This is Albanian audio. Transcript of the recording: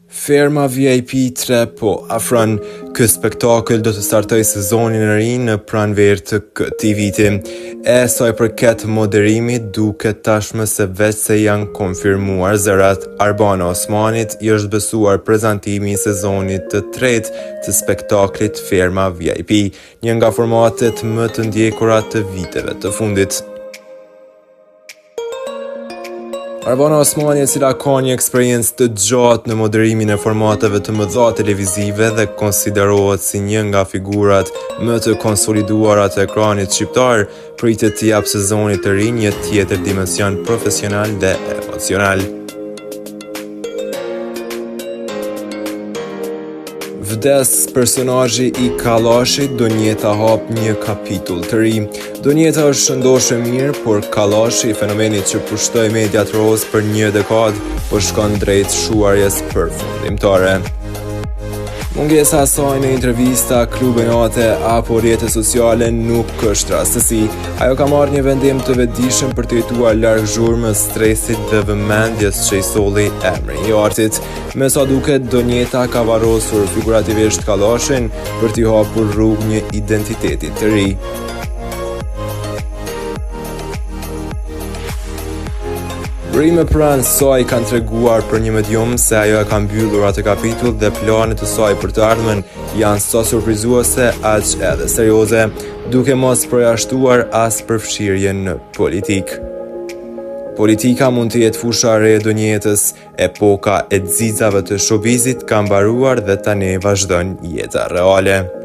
Ferma VIP 3 po afron. Ky spektakël do të startoj sezonin e ri në pranverë të këtij viti. E sa i përket moderimit, duket tashmë se veç se janë konfirmuar zërat. Arbana Osmanit i është besuar prezantimi i sezonit të tretë të spektaklit Ferma VIP, një nga formatet më të ndjekura të viteve të fundit. Arbana Osmani, e cila ka një eksperiencë të gjatë në moderimin e formateve të mëdha televizive dhe konsiderohet si një nga figurat më të konsoliduara të ekranit shqiptar, pritet t'i jap sezonit të ri një tjetër dimension profesional dhe emocional. Vdes personazhi i Kallashit, Donjeta hap një kapitull të ri. Donjeta është shëndoshë mirë, por Kallashi, fenomeni që pushtoi mediat roz për një dekadë, po shkon drejt shuarjes përfundimtare. Mungesa e saj në intervista, klubinate apo rrjete sociale nuk është rastësi. Ajo ka marrë një vendim të vetëdijshëm për të jetuar larg zhurmës, stresit dhe vëmendjes që i solli emri i artit. Me sa duket, Donjeta ka varrosur figurativisht Kallashin për t'i hapur rrugë një identiteti të ri. Rime pranë saj kanë treguar për një medium se ajo e ka mbyllur atë kapitull dhe planet të saj për të ardhmen janë sa surprizuese aq edhe serioze, duke mos përjashtuar as përfshirje në politikë. Politika mund të jetë fusha e re e Donjetës, epoka e xixave të showbizit ka mbaruar dhe tani vazhdon jeta reale.